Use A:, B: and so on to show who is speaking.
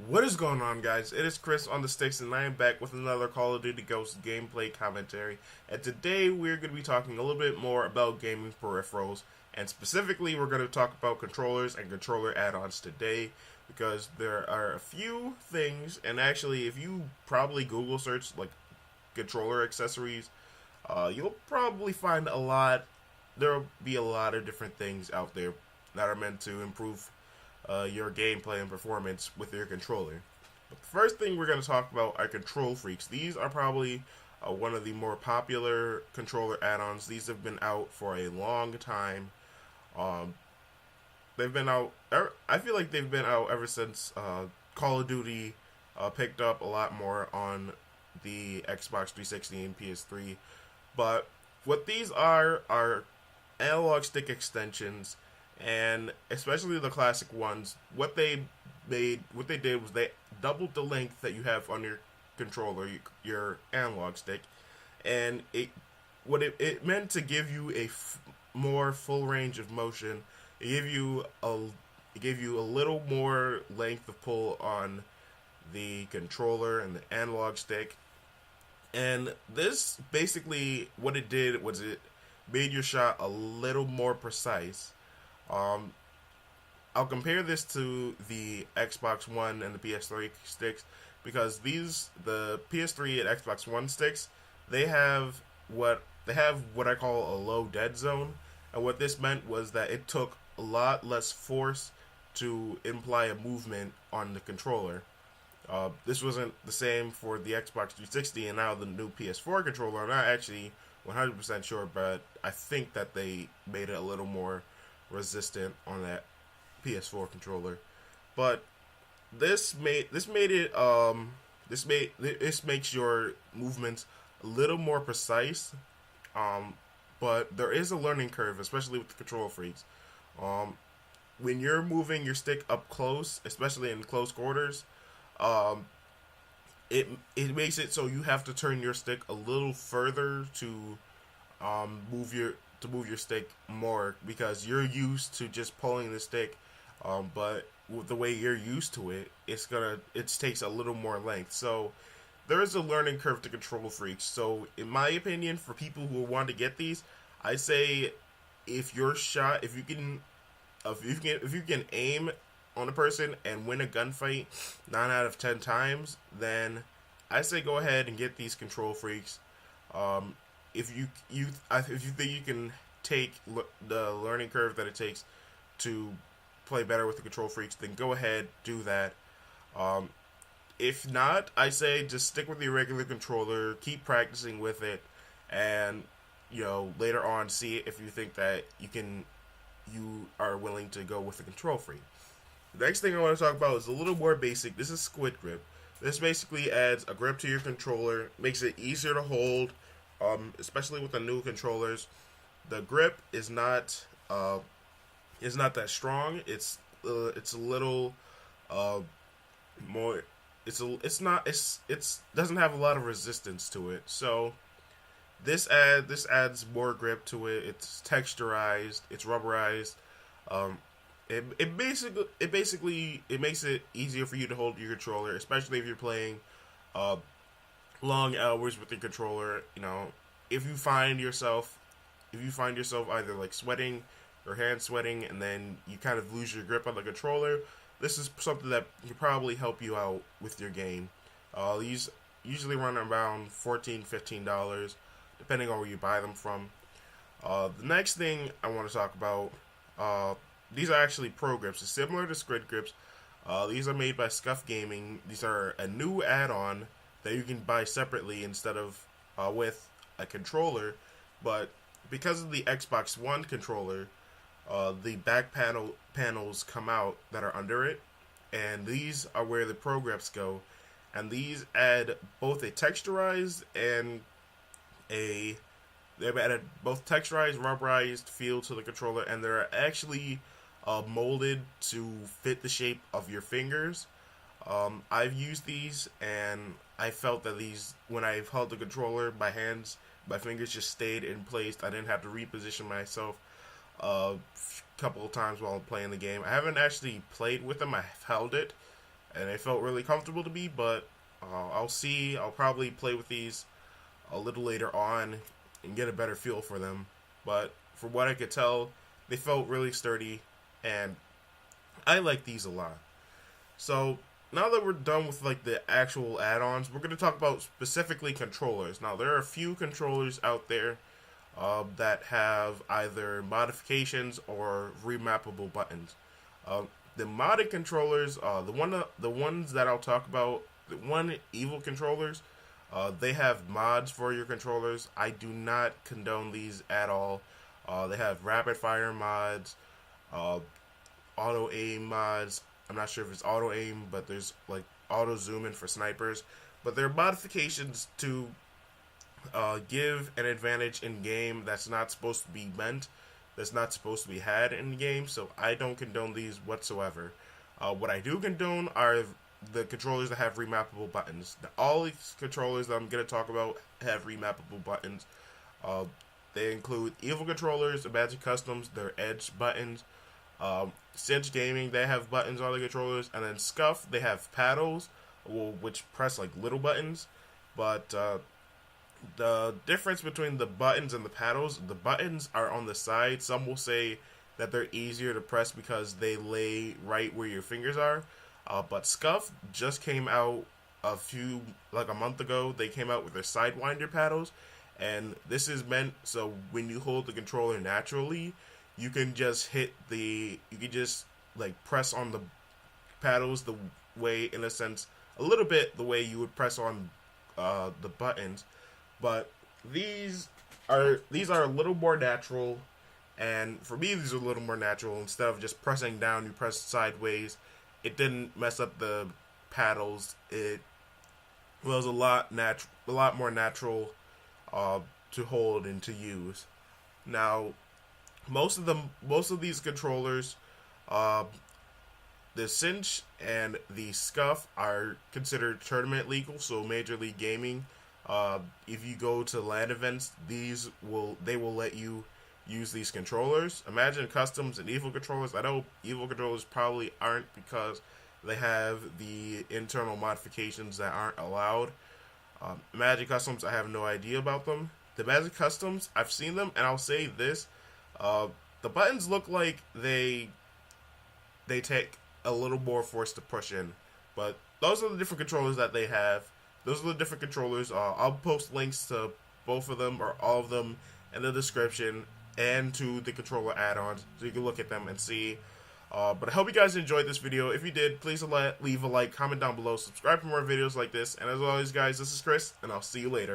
A: What is going on, guys? It is Chris on the sticks, and I am back with another Call of Duty Ghosts gameplay commentary. And today we're going to be talking a little bit more about gaming peripherals, and specifically we're going to talk about controllers and controller add-ons today, because there are a few things, and actually if you probably Google search like controller accessories, you'll probably find a lot. There'll be a lot of different things out there that are meant to improve your gameplay and performance with your controller. But the first thing we're going to talk about are control freaks. These are probably one of the more popular controller add-ons. These have been out for a long time. Um, they've been out. I feel like they've been out ever since Call of Duty picked up a lot more on the Xbox 360 and PS3. But what these are analog stick extensions, and especially the classic ones. What they did was they doubled the length that you have on your controller, your analog stick, and it meant to give you a more full range of motion. It gave you a little more length of pull on the controller and the analog stick. And this basically what it did was it made your shot a little more precise. Um, I'll compare this to the Xbox One and the PS3 sticks, because the PS3 and Xbox One sticks, they have what I call a low dead zone, and what this meant was that it took a lot less force to imply a movement on the controller. This wasn't the same for the Xbox 360 and now the new PS4 controller. I'm not actually 100% sure, but I think that they made it a little more resistant on that PS4 controller. But this makes your movements a little more precise. But there is a learning curve, especially with the control freaks. When you're moving your stick up close, especially in close quarters, um, it makes it so you have to turn your stick a little further to move your stick more, because you're used to just pulling the stick, but with the way you're used to it, it takes a little more length. So there is a learning curve to control freaks. So in my opinion, for people who want to get these, I say if you can aim on a person and win a gunfight 9 out of 10 times, then I say go ahead and get these control freaks. Um, if you think you can take the learning curve that it takes to play better with the control freaks, then go ahead, do that. Um, if not, I say just stick with your regular controller, keep practicing with it, and later on see if you think that you are willing to go with the control freak. The next thing I want to talk about is a little more basic. This is Squid Grip. This basically adds a grip to your controller, makes it easier to hold, especially with the new controllers. The grip is not that strong. It's a little more. It's doesn't have a lot of resistance to it. So this adds more grip to it. It's texturized. It's rubberized. Um, it makes it easier for you to hold your controller, especially if you're playing uh, long hours with your controller. If you find yourself either like sweating or hand sweating, and then you kind of lose your grip on the controller, this is something that can probably help you out with your game. These usually run around $14-15, depending on where you buy them from. The next thing I want to talk about, these are actually pro grips. It's similar to Squid Grips. These are made by Scuff Gaming. These are a new add-on that you can buy separately instead of with a controller. But because of the Xbox One controller, the back panels come out that are under it, and these are where the pro grips go. And these add both a texturized and they've added both texturized, rubberized feel to the controller, and they're actually molded to fit the shape of your fingers. I've used these, and I felt that when I held the controller, my fingers just stayed in place. I didn't have to reposition myself a couple of times while playing the game. I haven't actually played with them. I've held it, and they felt really comfortable to me. But I'll see. I'll probably play with these a little later on and get a better feel for them. But from what I could tell, they felt really sturdy, and I like these a lot. So now that we're done with like the actual add-ons, we're going to talk about specifically controllers. Now there are a few controllers out there that have either modifications or remappable buttons. The modded controllers, the ones that I'll talk about, the one evil controllers, they have mods for your controllers. I do not condone these at all. They have rapid fire mods, auto aim mods. I'm not sure if it's auto aim, but there's like auto zoom in for snipers. But they're modifications to give an advantage in game that's not supposed to be meant, that's not supposed to be had in the game. So I don't condone these whatsoever. What I do condone are the controllers that have remappable buttons. All these controllers that I'm going to talk about have remappable buttons. They include Evil controllers, Magic Customs, their Edge buttons. Cinch Gaming, they have buttons on the controllers. And then Scuff, they have paddles, which press like little buttons. But the difference between the buttons and the paddles, the buttons are on the side. Some will say that they're easier to press because they lay right where your fingers are. But Scuff just came out a month ago. They came out with their Sidewinder paddles, and this is meant so when you hold the controller naturally, you can just like press on the paddles the way, in a sense, a little bit the way you would press on the buttons. But these are a little more natural, and for me these are a little more natural. Instead of just pressing down, you press sideways. It didn't mess up the paddles. It was a lot more natural to hold and to use. Now, most of these controllers, the Cinch and the Scuff are considered tournament legal, so Major League Gaming. If you go to LAN events, they will let you use these controllers. Imagine Customs and Evil controllers. I know Evil controllers probably aren't because they have the internal modifications that aren't allowed. Magic Customs, I have no idea about them. The Magic Customs, I've seen them, and I'll say this: the buttons look like they take a little more force to push in. But those are the different controllers that they have. Those are the different controllers. I'll post links to both of them or all of them in the description, and to the controller add-ons, so you can look at them and see. But I hope you guys enjoyed this video. If you did, please leave a like, comment down below, subscribe for more videos like this, and as always guys, this is Chris, and I'll see you later.